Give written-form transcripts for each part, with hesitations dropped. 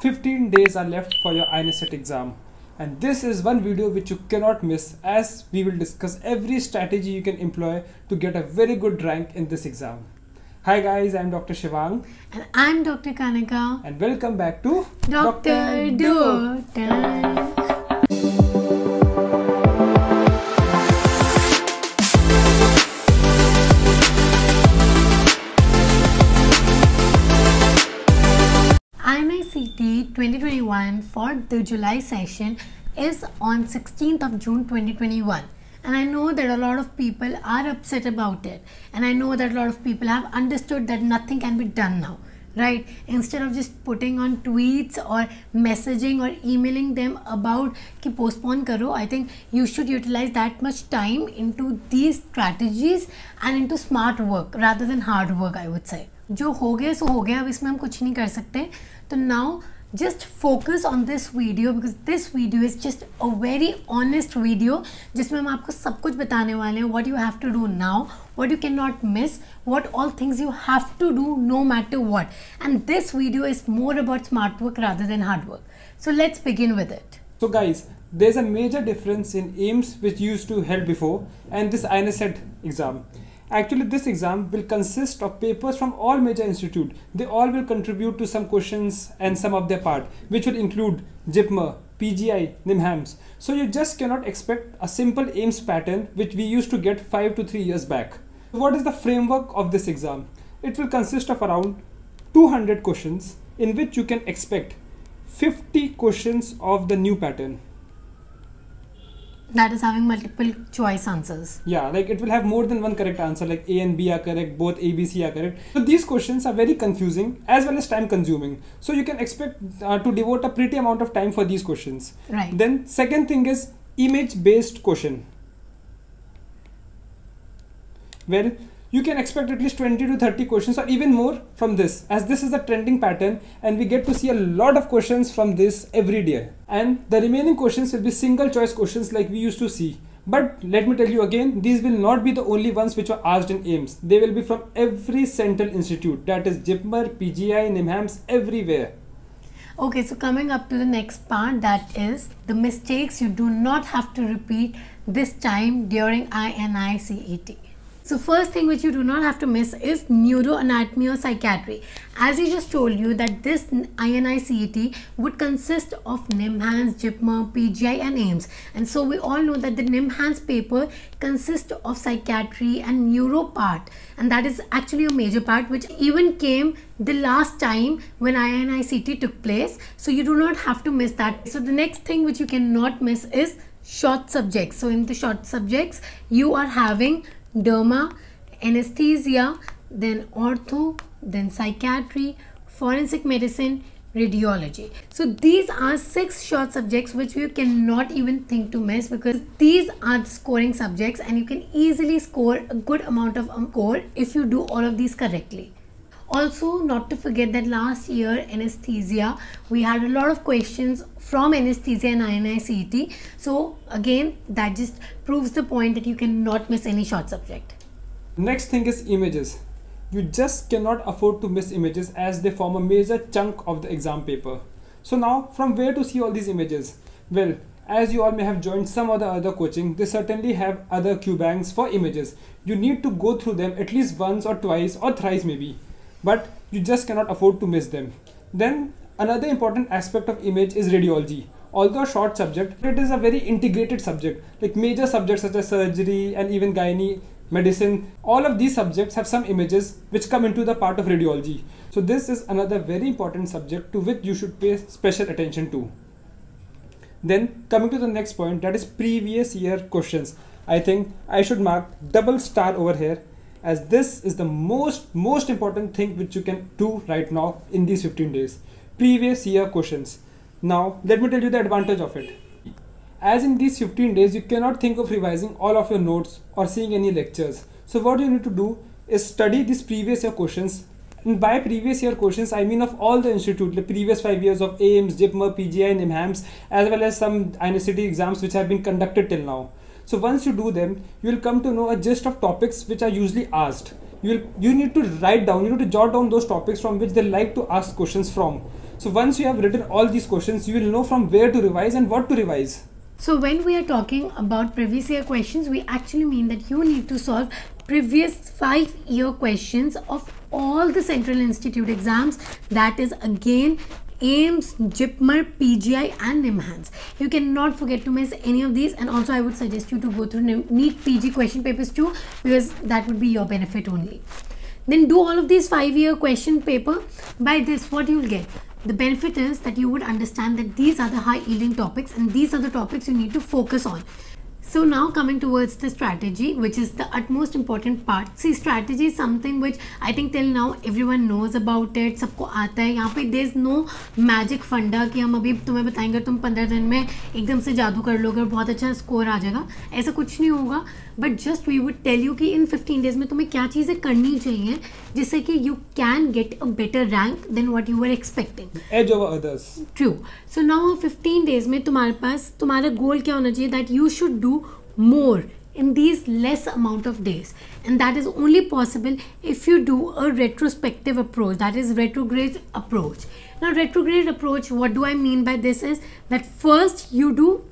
15 days are left for your INICET exam, and this is one video which you cannot miss, as we will discuss every strategy you can employ to get a very good rank in this exam. Hi guys, I'm Dr. Shivang. And I'm Dr. Kanika. And welcome back to Dr. Do Time. INICET 2021 for the July session is on 16th of June 2021. And I know that a lot of people are upset about it. And I know that a lot of people have understood that nothing can be done now, right? Instead of just putting on tweets or messaging or emailing them about ki postpone karo, I think you should utilize that much time into these strategies and into smart work rather than hard work, I would say. जो हो गया सो हो गया, अब इसमें हम कुछ नहीं कर सकते. तो now just focus on this video because this video is just a very honest video जिसमें हम आपको सब कुछ बताने वाले हैं. What you have to do now, what you cannot miss, what all things you have to do no matter what. And this video is more about smart work rather than hard work. So let's begin with it. So guys, there's a major difference in aims which used to held before and this INICET exam. Actually, this exam will consist of papers from all major institutes. They all will contribute to some questions and some of their part, which will include JIPMER, PGI, NIMHAMS. So you just cannot expect a simple aims pattern which we used to get 5 to 3 years back. What is the framework of this exam? It will consist of around 200 questions in which you can expect 50 questions of the new pattern. That is having multiple choice answers. Yeah, like it will have more than one correct answer, like A and B are correct, both A, B, C are correct. So these questions are very confusing as well as time consuming. So you can expect to devote a pretty amount of time for these questions. Right. Then second thing is image based question. Well, you can expect at least 20 to 30 questions or even more from this, as this is the trending pattern and we get to see a lot of questions from this every day. And the remaining questions will be single choice questions like we used to see. But let me tell you again, these will not be the only ones which were asked in AIMS. They will be from every central institute, that is JIPMER, PGI, NIMHAMS, everywhere. Okay, so coming up to the next part, that is the mistakes you do not have to repeat this time during INICET. So first thing which you do not have to miss is neuroanatomy or psychiatry. As I just told you that this INICET would consist of NIMHANS, JIPMER, PGI and AIMS. And so we all know that the NIMHANS paper consists of psychiatry and neuro part. And that is actually a major part which even came the last time when INICET took place. So you do not have to miss that. So the next thing which you cannot miss is short subjects. So in the short subjects, you are having derma, anesthesia, then ortho, then psychiatry, forensic medicine, radiology. So these are 6 short subjects which you cannot even think to miss because these are the scoring subjects and you can easily score a good amount of score if you do all of these correctly. Also, not to forget that last year anesthesia, we had a lot of questions from anesthesia and INICET. So again, that just proves the point that you cannot miss any short subject. Next thing is images. You just cannot afford to miss images as they form a major chunk of the exam paper. So now, from where to see all these images? Well, as you all may have joined some of the other coaching, they certainly have other Q banks for images. You need to go through them at least once or twice or thrice maybe. But you just cannot afford to miss them. Then another important aspect of image is radiology. Although a short subject, it is a very integrated subject. Like major subjects such as surgery and even gynae, medicine, all of these subjects have some images which come into the part of radiology. So this is another very important subject to which you should pay special attention to. Then coming to the next point, that is previous year questions. I think I should mark double star over here, as this is the most important thing which you can do right now in these 15 days. Previous year questions. Now let me tell you the advantage of it. As in these 15 days you cannot think of revising all of your notes or seeing any lectures. So what you need to do is study these previous year questions. And by previous year questions I mean of all the institute, the previous 5 years of AIMS, JIPMER, PGI, NIMHAMS, as well as some INICET exams which have been conducted till now. So once you do them, you will come to know a gist of topics which are usually asked. You need to write down, you need to jot down those topics from which they like to ask questions from. So once you have written all these questions, you will know from where to revise and what to revise. So when we are talking about previous year questions, we actually mean that you need to solve previous 5-year questions of all the Central Institute exams. That is again AIMS, JIPMER, PGI and NIMHANS. You cannot forget to miss any of these, and also I would suggest you to go through NEET PG question papers too, because that would be your benefit only. Then do all of these 5-year question paper. By this, what you will get? The benefit is that you would understand that these are the high yielding topics and these are the topics you need to focus on. So now coming towards the strategy, which is the utmost important part. See, strategy is something which I think till now everyone knows about it. सबको आता है. यहाँ पे there's no magic funda कि हम अभी तुम्हें बताएंगे तुम 15 दिन में एकदम से जादू कर लोगे और बहुत अच्छा स्कोर आ जाएगा. ऐसा कुछ नहीं होगा. But just we would tell you कि in 15 days में तुम्हें क्या चीज़ें करनी चाहिए जिससे कि you can get a better rank than what you were expecting. Edge over others. True. So now 15 days में तुम्हारे पास तुम्हारा goal क्या होना चाहिए? That you should do more in these less amount of days, and that is only possible if you do a retrospective approach, that is retrograde approach. Now retrograde approach, what do I mean by this is that first you do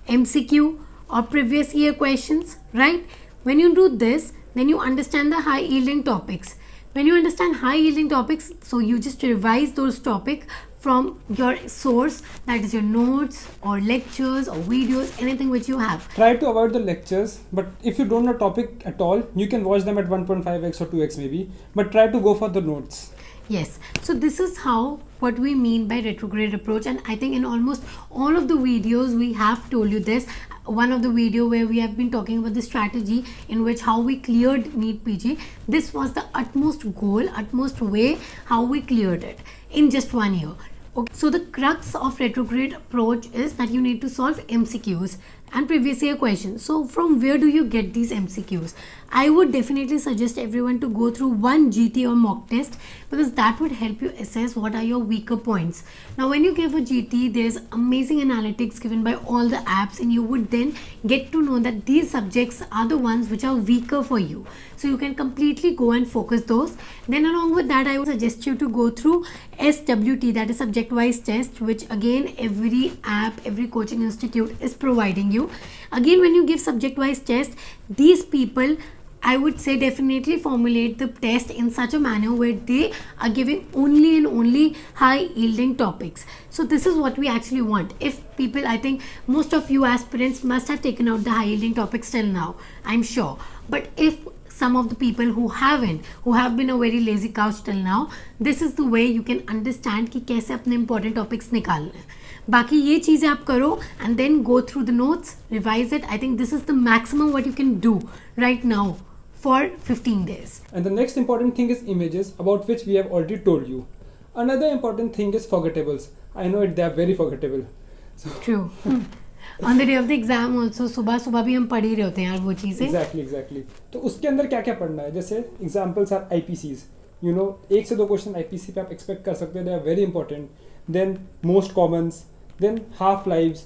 MCQ or previous year questions, right? When you do this, then you understand the high yielding topics. When you understand high yielding topics, so you just revise those topics from your source, that is your notes or lectures or videos, anything which you have. Try to avoid the lectures, but if you don't know topic at all, you can watch them at 1.5x or 2x maybe, but try to go for the notes. Yes, so this is how what we mean by retrograde approach, and I think in almost all of the videos we have told you this. One of the video where we have been talking about the strategy in which how we cleared NEET PG, this was the utmost goal, utmost way how we cleared it in just 1 year. Okay, so the crux of retrograde approach is that you need to solve MCQs and previous year questions. So from where do you get these MCQs? I would definitely suggest everyone to go through one GT or mock test, because that would help you assess what are your weaker points. Now when you give a GT, there's amazing analytics given by all the apps, and you would then get to know that these subjects are the ones which are weaker for you. So you can completely go and focus those. Then along with that, I would suggest you to go through SWT, that is subject wise test, which again every app, every coaching institute is providing you. Again, when you give subject wise test, these people, I would say, definitely formulate the test in such a manner where they are giving only and only high yielding topics. So this is what we actually want. If people, I think most of you aspirants must have taken out the high yielding topics till now, I'm sure. But if some of the people who haven't, who have been a very lazy couch till now, this is the way you can understand कि कैसे अपने important topics निकालना है. बाकी ये चीज़ें आप करो and then go through the notes, revise it. I think this is the maximum what you can do right now for 15 days. And the next important thing is images, about which we have already told you. Another important thing is forgettables. I know it, they are very forgettable. So True. On the day of the exam also, सुबह भी हम पढ़ ही रहे होते हैं यार वो चीज़ें. Exactly. तो उसके अंदर क्या क्या पढ़ना है? जैसे examples are IPCs. You know, 1 से 2 क्वेश्चन IPC पे आप एक्सपेक्ट कर सकते हैं. They are very important. Then most commons. Then half lives.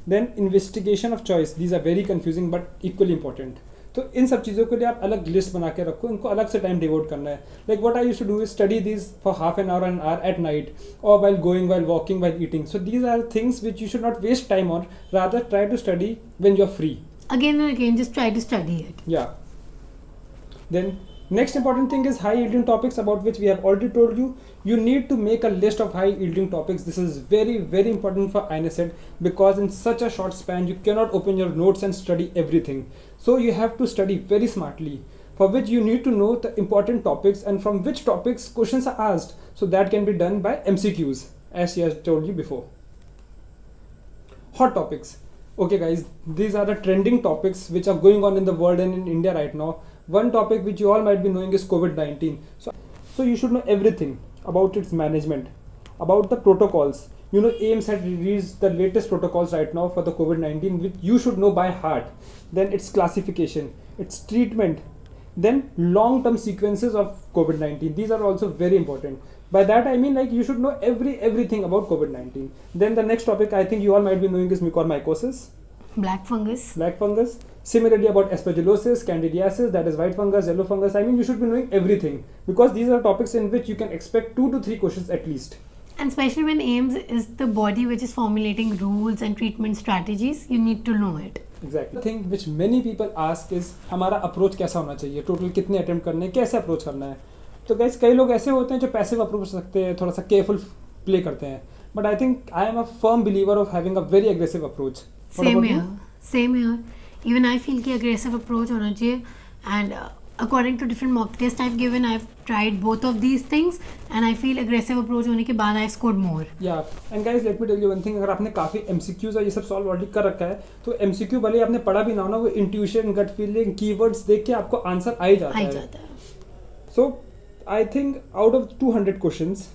Then investigation of choice. These are very confusing but equally important. तो इन सब चीज़ों के लिए आप अलग लिस्ट बना के रखो, इनको अलग से टाइम डिवोट करना है. Like what I used to do is study this for half an hour at night, और while going, while walking, while eating. So these are things which you should not waste time on. Rather try to study when you're free. Again and again, just try to study it. Yeah. Then next important thing is high yielding topics, about which we have already told you. You need to make a list of high yielding topics. This is very important for INICET, because in such a short span you cannot open your notes and study everything. So you have to study very smartly, for which you need to know the important topics and from which topics questions are asked. So that can be done by MCQs, as she has told you before. Hot topics. Okay guys, these are the trending topics which are going on in the world and in India right now. One topic which you all might be knowing is COVID-19. So you should know everything about its management, about the protocols. You know, AIMS had released the latest protocols right now for the COVID-19, which you should know by heart. Then its classification, its treatment, then long-term sequences of COVID-19. These are also very important. By that I mean, like, you should know everything about COVID-19. Then the next topic I think you all might be knowing is mucormycosis. Black fungus. Similarly about aspergillosis, candidiasis, that is white fungus, yellow fungus. I mean, you should be knowing everything, because these are topics in which you can expect 2 to 3 questions at least. And especially when AIMS is the body which is formulating rules and treatment strategies, you need to know it. Exactly. The thing which many people ask is हमारा approach कैसा होना चाहिए, total कितने attempt करने हैं, कैसे approach करना है. तो गाइस कई लोग ऐसे होते हैं जो पैसिव अप्रोच रखते हैं, थोड़ा सा केयरफुल प्ले करते हैं. But I think I am a firm believer of having a very aggressive approach. Same here. Even I feel कि aggressive approach होना चाहिए. And according to different mock tests I've given, I've tried both of these things and I feel aggressive approach होने के बाद I've scored more. Yeah, and guys let me tell you one thing, अगर आपने काफ़ी MCQs और ये सब solve already कर रखा है तो MCQ भले ही आपने पढ़ा भी ना हो ना, वो इंट्यूशन, गट फीलिंग, कीवर्ड्स देख के आपको आंसर आ ही जाता है. So I think out of 200 questions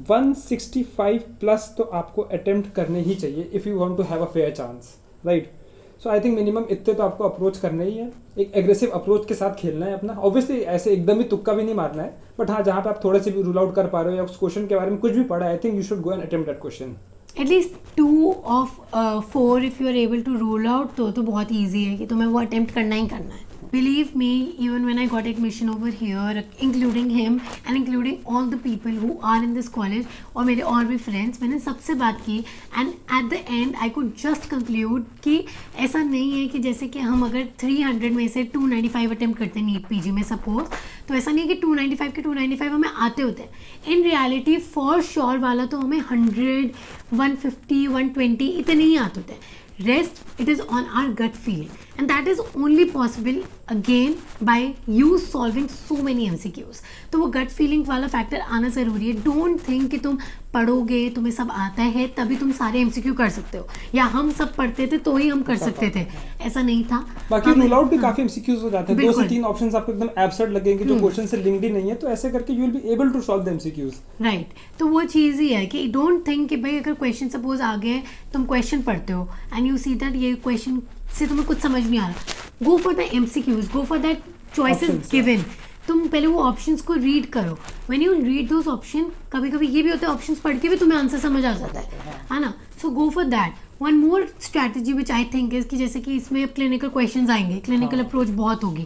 165 plus तो आपको अटेम्प्ट करने ही चाहिए if you want to have a fair chance, right. So I think minimum इतने तो आपको अप्रोच करना ही है. एक एग्रेसिव अप्रोच के साथ खेलना है अपना. ऑब्वियसली ऐसे एकदम ही तुक्का भी नहीं मारना है, बट हाँ जहाँ पे आप थोड़े से भी रूल आउट कर पा रहे हो या उस क्वेश्चन के बारे में कुछ भी पढ़ा है, I think you should go and attempt that question. At least 2 of 4 if you are able to rule out तो बहुत ईजी है कि तुम्हें वो अटेम्प्ट करना ही करना है. Believe me, even when I got admission over here, including him and including all the people who are in this college और मेरे और भी friends, मैंने सबसे बात की and at the end I could just conclude कि ऐसा नहीं है कि जैसे कि हम अगर 300 में से 295 अटेम्प्ट करते हैं नीट पीजी में सपोज, तो ऐसा नहीं है कि 295 के 295 हमें आते होते हैं. इन रियलिटी फॉर श्योर वाला तो हमें 100, 150, 120 इतने ही आते होते हैं. Rest, it is on our gut feeling, and that is only possible again by you solving so many MCQs. तो वो gut feeling वाला फैक्टर आना ज़रूरी है. Don't think कि तुम पढ़ोगे, तुम्हें सब आता है तभी तुम सारे MCQ कर सकते हो, या हम सब पढ़ते थे तो ही हम कर सकते थे, ऐसा नहीं था. बाकी रूल आउट भी काफी MCQs हो जाते हैं. 2 से 3 ऑप्शंस आपको एकदम एब्सर्ड लगेंगे जो क्वेश्चन से लिंक्ड ही नहीं है, तो ऐसे करके you will be able to solve the MCQs. Right. तो वो चीज़ ही है कि डोंट थिंक कि भाई अगर क्वेश्चन सपोज आ गए, तुम क्वेश्चन पढ़ते हो एंड यू सी दैट ये क्वेश्चन से तुम्हें कुछ समझ नहीं आ रहा, go for the MCQs, go for that choices given. तुम पहले वो ऑप्शंस को रीड करो. When you read those option, कभी कभी ये भी होता है ऑप्शंस पढ़ के भी तुम्हें आंसर समझ आ जाता है ना. So go for that. One more strategy which I think is कि जैसे कि इसमें अब क्लिनिकल क्वेश्चंस आएंगे, क्लिनिकल अप्रोच बहुत होगी,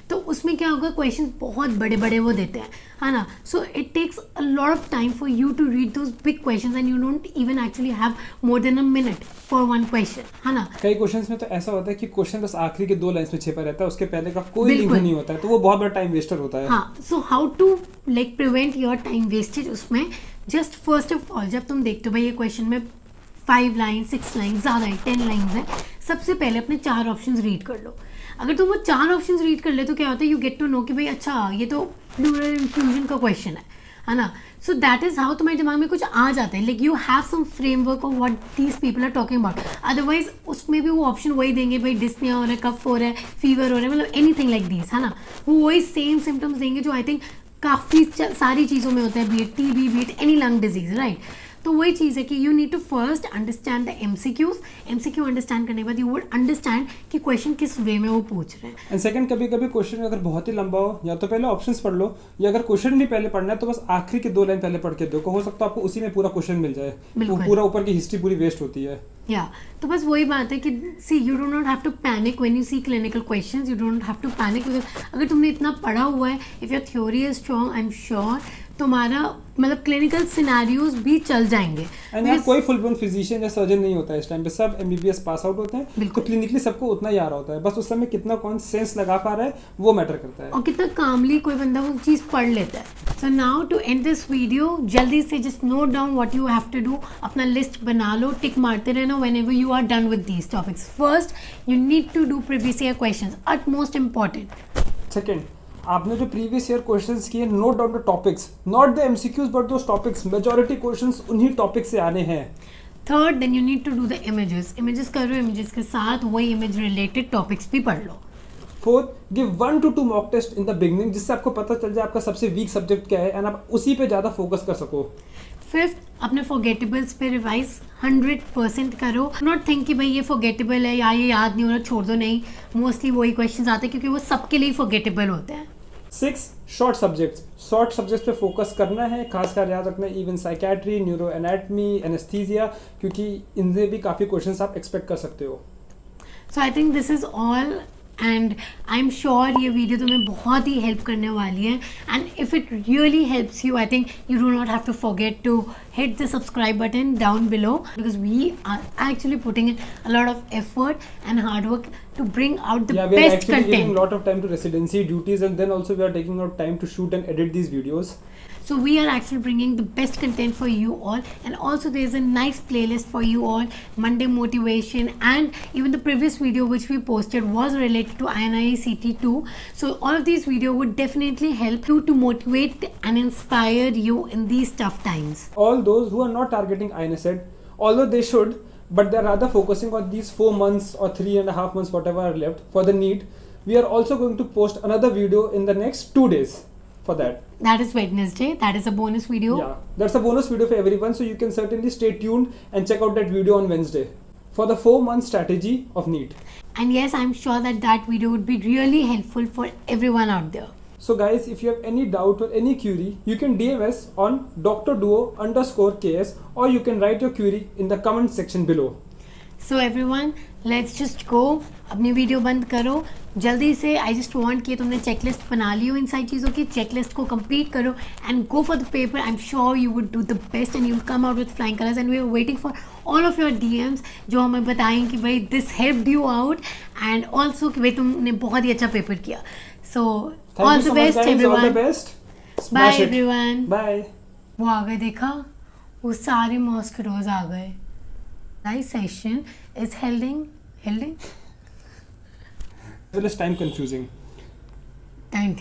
तो उसमें क्या होगा, क्वेश्चंस बहुत बड़े बड़े वो देते हैं, है ना. So it takes a lot of time for you to read those big questions and you don't even actually have more than a minute for one question, है ना. कई क्वेश्चंस में तो ऐसा होता है कि क्वेश्चन बस आखिरी के 2 लाइंस में छिपा रहता है, उसके पहले का कोई लिंक नहीं होता है, तो वो बहुत बड़ा टाइम वेस्टर होता है. हाँ. So how to like prevent your time wastage उसमें, जस्ट फर्स्ट ऑफ ऑल जब तुम देखते हो भाई ये क्वेश्चन में 5 लाइन 6 लाइन ज़्यादा है, 10 लाइन्स है, सबसे पहले अपने 4 ऑप्शंस रीड कर लो. अगर तुम वो 4 ऑप्शंस रीड कर ले तो क्या होता है, यू गेट टू नो कि भाई अच्छा ये तो प्लूरल इंफ्यूजन का क्वेश्चन है ना. सो दैट इज हाउ तुम्हारे दिमाग में कुछ आ जाता है, like you have some framework of what these people are talking about. Otherwise उसमें भी वो ऑप्शन वही देंगे, भाई डिस्निया हो रहा है, कफ हो रहा है, फीवर हो रहा है, मतलब एनीथिंग लाइक दिस, है ना. वो वही सेम सिम्टम्स देंगे जो आई थिंक काफ़ी सारी चीज़ों में होता है, be it TB, be it any lung disease, right. तो वही चीज़ है कि you need to first understand the MCQs. MCQ understand करने के बाद यू वुड अंडरस्टैंड कि क्वेश्चन किस वे में वो पूछ रहे हैं. एंड सेकंड, कभी कभी क्वेश्चन अगर बहुत ही लंबा हो, या तो पहले ऑप्शंस पढ़ लो, या अगर क्वेश्चन नहीं पहले पढ़ना है तो बस आखिरी के 2 लाइन पहले पढ़ के देखो, हो सकता है आपको उसी में पूरा क्वेश्चन मिल जाए, वो पूरा ऊपर की हिस्ट्री पूरी वेस्ट होती है. या तो बस वही बात है कि see you do not have to panic when you see clinical questions. You don't have to panic because अगर तुमने इतना पढ़ा हुआ है, if your theory is strong, I am sure तुम्हारा मतलब क्लिनिकल सिनेरियोज भी चल जाएंगे. एंड यार कोई फुल ब्लोन फिजिशियन या सर्जन नहीं होता है इस टाइम पे, सब MBBS पास आउट होते हैं, तो क्लिनिकली सबको उतना ही आ रहा होता है, बस उस समय कितना कौन सेंस लगा पा रहा है वो मैटर करता है, और कितना कामली कोई बंदा वो चीज़ पढ़ लेता है. So now to end this video, जल्दी से just note down what you have to do. अपना लिस्ट बना लो, टिक मारते रहना whenever you are done with these topics. First you need to do previous year questions, utmost important. Second, आपने जो previous year questions किए, note down the topics, not the MCQs but those topics. Majority questions उन्हीं topic से आने हैं. Third, then you need to do the images. Images करो, images के साथ वही इमेज रिलेटेड टॉपिक्स भी पढ़ लो. Fourth, give 1 to 2 mock test in the beginning, जिससे आपको पता चल जाए आपका सबसे वीक सब्जेक्ट क्या है एंड आप उसी पे ज़्यादा फोकस कर सको. फिफ्थ, अपने फॉरगेटेबल्स पे रिवाइज 100% करो. नॉट थिंक कि भाई ये फॉरगेटेबल है या ये याद नहीं हो रहा, छोड़ दो. नहीं, मोस्टली वही क्वेश्चंस आते हैं क्योंकि वो सबके लिए फॉरगेटेबल होते हैं. 6, शॉर्ट सब्जेक्ट्स पे फोकस करना है, खासकर याद रखना है even psychiatry, neuro anatomy, anaesthesia, क्योंकि इनसे भी काफ़ी क्वेश्चंस आप एक्सपेक्ट कर सकते हो. So I think this is all and I am sure ये वीडियो तुम्हें बहुत ही हेल्प करने वाली है. And if it really helps you, I think you do not have to forget to hit the subscribe button down below, because we are actually putting in a lot of effort and hard work to bring out the we are best actually content. giving a lot of time to residency duties, and then also we are taking out time to shoot and edit these videos. So we are actually bringing the best content for you all, and also there's a nice playlist for you all, Monday motivation, and even the previous video which we posted was related to INICET too. So all of these videos would definitely help you to motivate and inspire you in these tough times. All those who are not targeting INICET, although they should, but they're rather focusing on these 4 months or 3.5 months, whatever are left for the NEET, we are also going to post another video in the next 2 days for that. That is Wednesday. That is a bonus video. Yeah, that's a bonus video for everyone, so you can certainly stay tuned and check out that video on Wednesday for the 4-month strategy of NEET. And yes, I'm sure that that video would be really helpful for everyone out there. So guys, if you have any doubt or any query, you can DM us on drduo_ks, or you can write your query in the comment section below. So everyone, let's just go. अपनी video बंद करो जल्दी से. I just want कि तुमने checklist बना ली हो इन सारी चीज़ों की. चेकलिस्ट को कंप्लीट करो and go for the paper. I'm sure you would do the best and you'll come out with flying colors. And we are waiting for all of your DMs जो हमें बताएं कि भाई this helped you out, and also कि भाई तुमने बहुत ही अच्छा पेपर किया. So all the best everyone. All the best. Bye everyone. Bye. वो आ गए, देखा, वो सारे मॉस्किटोज आ गए. Nice session is holding. Well, it's time confusing. Time.